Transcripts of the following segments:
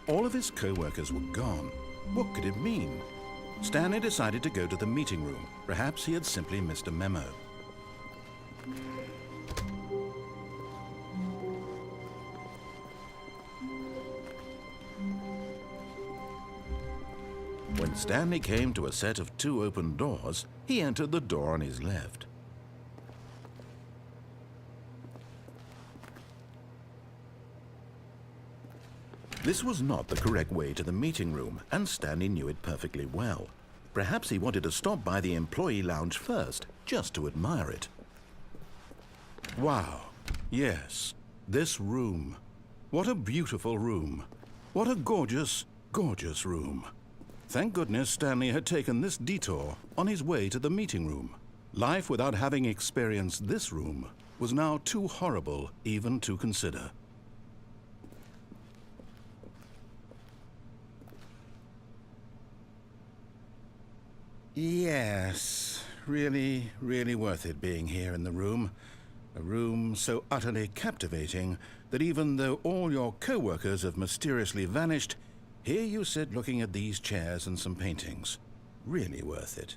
All of his co-workers were gone. What could it mean? Stanley decided to go to the meeting room. Perhaps he had simply missed a memo. When Stanley came to a set of 2 open doors, he entered the door on his left. This was not the correct way to the meeting room, and Stanley knew it perfectly well. Perhaps he wanted to stop by the employee lounge first, just to admire it. Wow, yes, this room. What a beautiful room. What a gorgeous, gorgeous room. Thank goodness Stanley had taken this detour on his way to the meeting room. Life without having experienced this room was now too horrible even to consider. Yes, really, really worth it being here in the room. A room so utterly captivating that even though all your co-workers have mysteriously vanished, here you sit looking at these chairs and some paintings. Really worth it.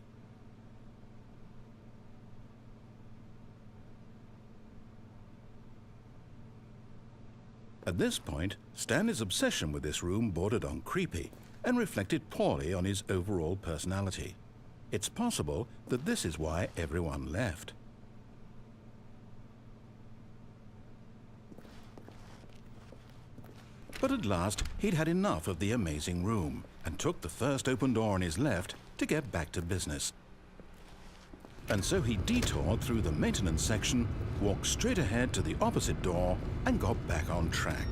At this point, Stanley's obsession with this room bordered on creepy and reflected poorly on his overall personality. It's possible that this is why everyone left. But at last, he'd had enough of the amazing room and took the first open door on his left to get back to business. And so he detoured through the maintenance section, walked straight ahead to the opposite door, and got back on track.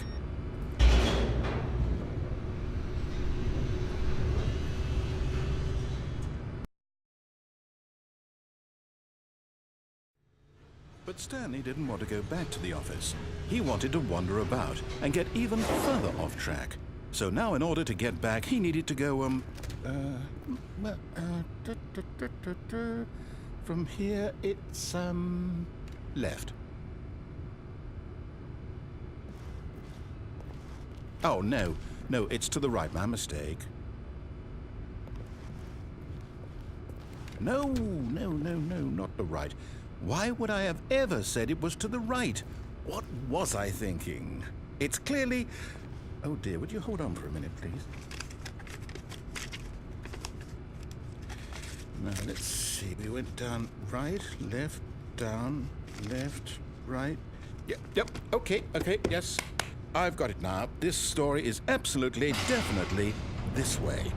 But Stanley didn't want to go back to the office. He wanted to wander about and get even further off track. So now in order to get back, he needed to go, from here it's, left. Oh, no, it's to the right, my mistake. No, not the right. Why would I have ever said it was to the right? What was I thinking? It's clearly... Oh dear, would you hold on for a minute, please? Now, let's see. We went down right, left, down, left, right. Yep, okay, yes. I've got it now. This story is absolutely, definitely this way.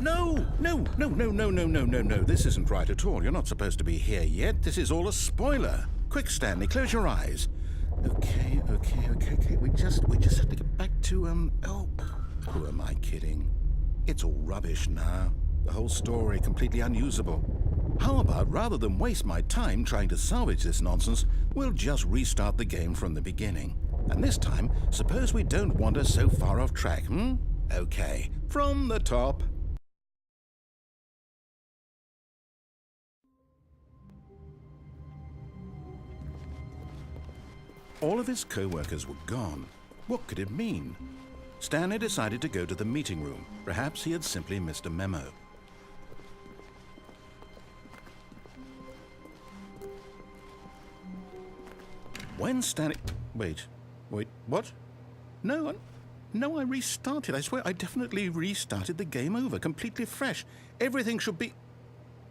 No. This isn't right at all. You're not supposed to be here yet. This is all a spoiler. Quick, Stanley, close your eyes. Okay. We just have to get back to, oh, who am I kidding? It's all rubbish now. The whole story completely unusable. How about, rather than waste my time trying to salvage this nonsense, we'll just restart the game from the beginning. And this time, suppose we don't wander so far off track, Okay, from the top. All of his co-workers were gone. What could it mean? Stanley decided to go to the meeting room. Perhaps he had simply missed a memo. When Stanley... Wait, what? No, I restarted. I swear I definitely restarted the game over, completely fresh. Everything should be...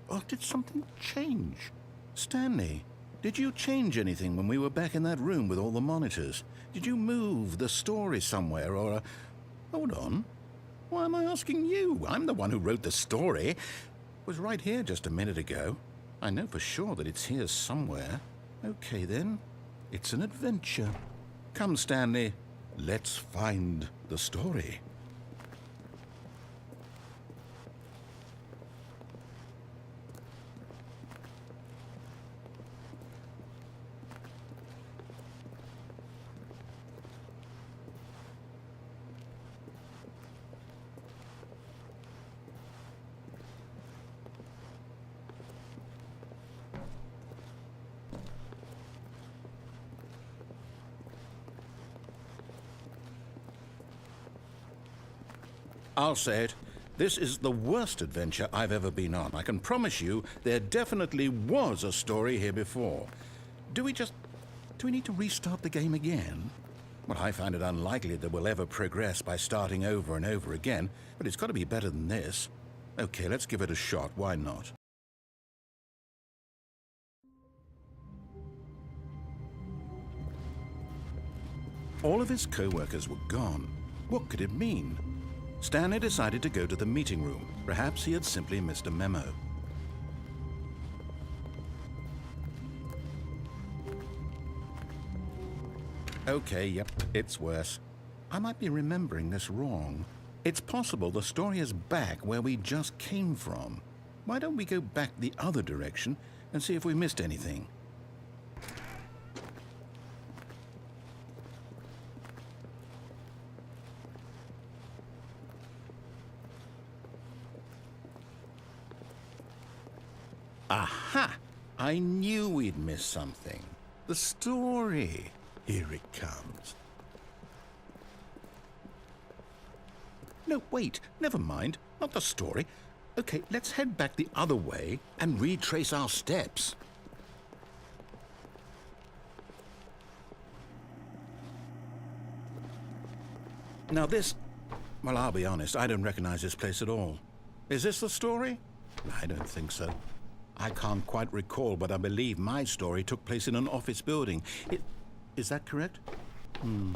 Oh, did something change? Stanley, did you change anything when we were back in that room with all the monitors? Did you move the story somewhere or... Hold on. Why am I asking you? I'm the one who wrote the story. It was right here just a minute ago. I know for sure that it's here somewhere. Okay, then. It's an adventure. Come, Stanley. Let's find the story. I'll say it. This is the worst adventure I've ever been on. I can promise you there definitely was a story here before. Do we need to restart the game again? Well, I find it unlikely that we'll ever progress by starting over and over again, but it's got to be better than this. Okay, let's give it a shot. Why not? All of his co-workers were gone. What could it mean? Stanley decided to go to the meeting room. Perhaps he had simply missed a memo. Okay, yep, it's worse. I might be remembering this wrong. It's possible the story is back where we just came from. Why don't we go back the other direction and see if we missed anything? Aha! I knew we'd miss something. The story. Here it comes. No, wait. Never mind. Not the story. Okay, let's head back the other way and retrace our steps. Now this... Well, I'll be honest. I don't recognize this place at all. Is this the story? I don't think so. I can't quite recall, but I believe my story took place in an office building. Is that correct? Do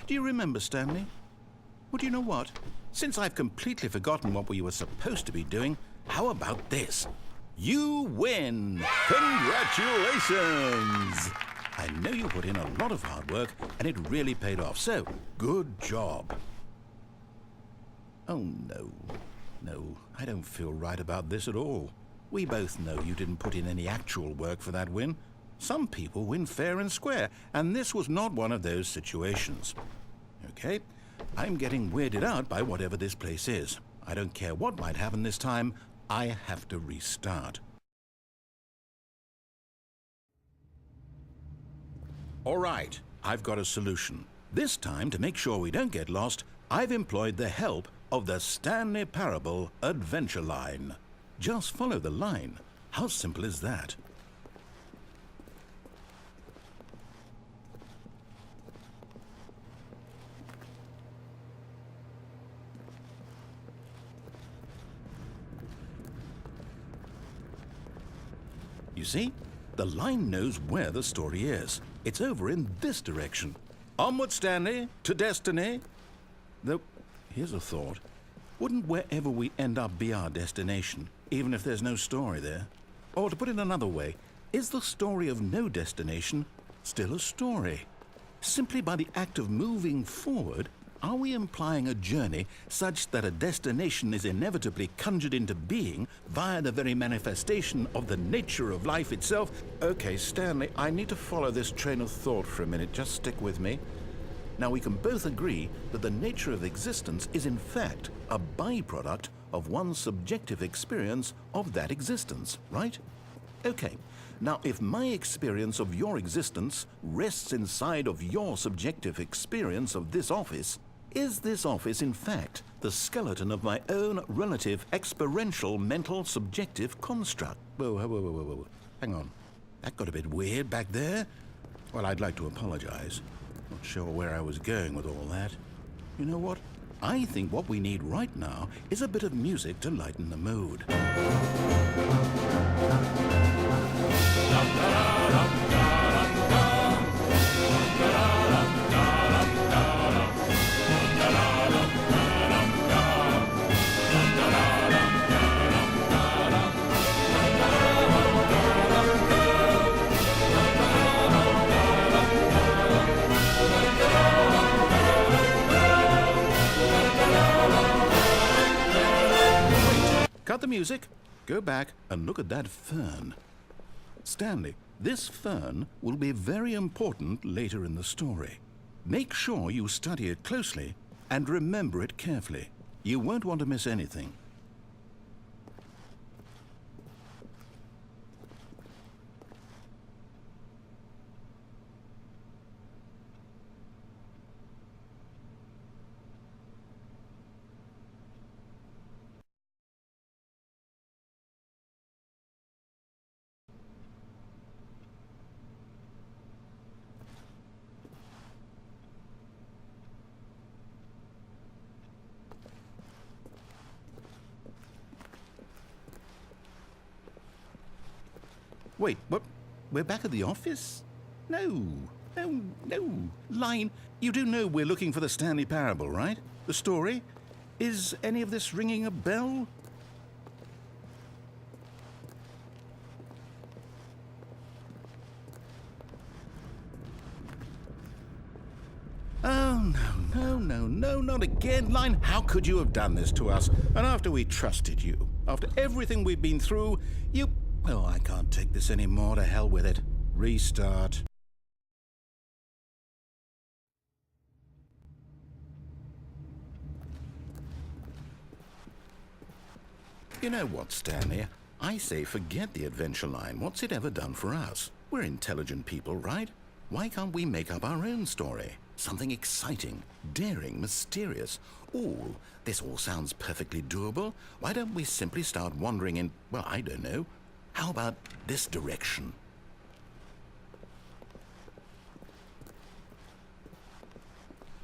you remember, Stanley? Well, do you know what? Since I've completely forgotten what we were supposed to be doing, how about this? You win! Congratulations! I know you put in a lot of hard work, and it really paid off, so good job. Oh, no. No, I don't feel right about this at all. We both know you didn't put in any actual work for that win. Some people win fair and square, and this was not one of those situations. Okay, I'm getting weirded out by whatever this place is. I don't care what might happen this time, I have to restart. All right, I've got a solution. This time, to make sure we don't get lost, I've employed the help of the Stanley Parable Adventure Line. Just follow the line. How simple is that? You see? The line knows where the story is. It's over in this direction. Onward, Stanley, to destiny. Though, here's a thought. Wouldn't wherever we end up be our destination, even if there's no story there? Or to put it another way, is the story of no destination still a story? Simply by the act of moving forward, are we implying a journey such that a destination is inevitably conjured into being via the very manifestation of the nature of life itself? Okay, Stanley, I need to follow this train of thought for a minute. Just stick with me. Now, we can both agree that the nature of existence is in fact a byproduct of one's subjective experience of that existence, right? Okay, now if my experience of your existence rests inside of your subjective experience of this office, is this office in fact the skeleton of my own relative experiential mental subjective construct? Whoa. Hang on. That got a bit weird back there. Well, I'd like to apologize. Not sure where I was going with all that. You know what? I think what we need right now is a bit of music to lighten the mood. Cut the music, go back and look at that fern. Stanley, this fern will be very important later in the story. Make sure you study it closely and remember it carefully. You won't want to miss anything. Wait, what? We're back at the office? No, no, no. Line, you do know we're looking for the Stanley Parable, right? The story? Is any of this ringing a bell? Oh, no, not again. Line, how could you have done this to us? And after we trusted you, after everything we've been through, you... Oh, I can't take this anymore. To hell with it. Restart. You know what, Stanley? I say forget the adventure line. What's it ever done for us? We're intelligent people, right? Why can't we make up our own story? Something exciting, daring, mysterious. Ooh, this all sounds perfectly doable. Why don't we simply start wandering in, well, I don't know. How about this direction?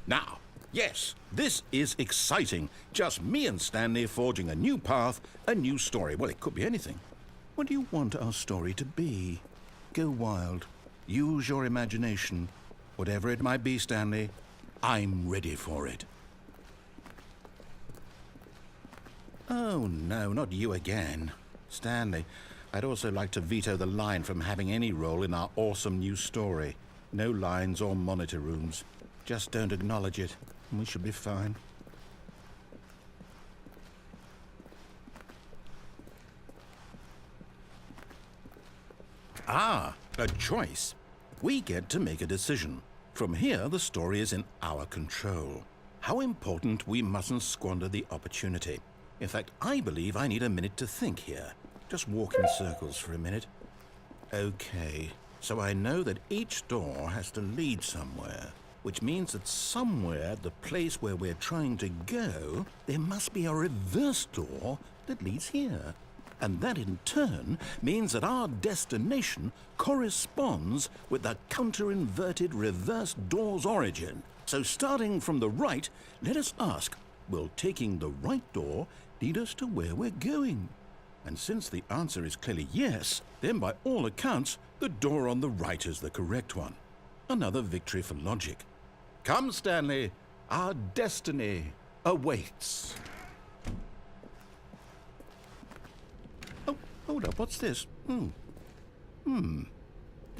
Now, yes, this is exciting. Just me and Stanley forging a new path, a new story. Well, it could be anything. What do you want our story to be? Go wild. Use your imagination. Whatever it might be, Stanley, I'm ready for it. Oh, no, not you again. Stanley, I'd also like to veto the line from having any role in our awesome new story. No lines or monitor rooms. Just don't acknowledge it, and we should be fine. Ah, a choice. We get to make a decision. From here, the story is in our control. How important we mustn't squander the opportunity. In fact, I believe I need a minute to think here. Just walk in circles for a minute. Okay, so I know that each door has to lead somewhere, which means that somewhere at the place where we're trying to go, there must be a reverse door that leads here. And that in turn means that our destination corresponds with the counter-inverted reverse door's origin. So starting from the right, let us ask, will taking the right door lead us to where we're going? And since the answer is clearly yes, then by all accounts, the door on the right is the correct one. Another victory for logic. Come, Stanley, our destiny awaits. Oh, hold up, what's this? The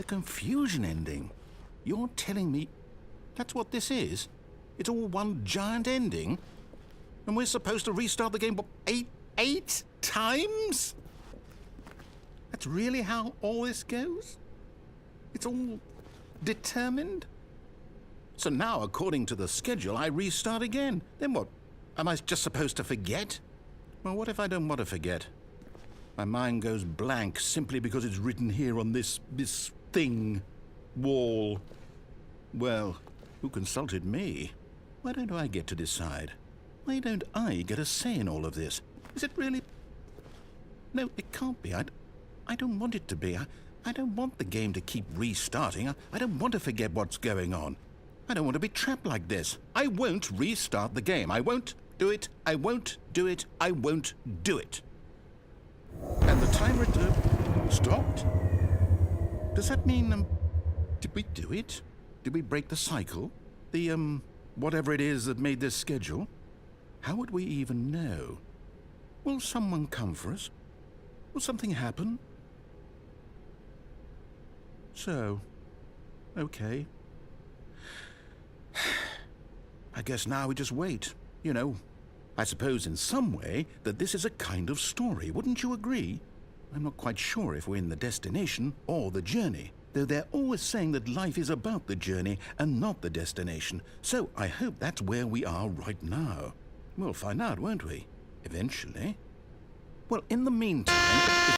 confusion ending. You're telling me that's what this is? It's all one giant ending? And we're supposed to restart the game, what, eight times? That's really how all this goes? It's all determined? So now, according to the schedule, I restart again. Then what? Am I just supposed to forget? Well, what if I don't want to forget? My mind goes blank simply because it's written here on this thing, wall. Well, who consulted me? Why don't I get to decide? Why don't I get a say in all of this? Is it really? No, it can't be. I don't want it to be. I don't want the game to keep restarting. I don't want to forget what's going on. I don't want to be trapped like this. I won't restart the game. I won't do it. I won't do it. I won't do it. And the timer stopped? Does that mean, did we do it? Did we break the cycle? The, whatever it is that made this schedule? How would we even know? Will someone come for us? Will something happen? So, okay. I guess now we just wait, you know. I suppose in some way that this is a kind of story, wouldn't you agree? I'm not quite sure if we're in the destination or the journey, though they're always saying that life is about the journey and not the destination, so I hope that's where we are right now. We'll find out, won't we? Eventually. Well, in the meantime...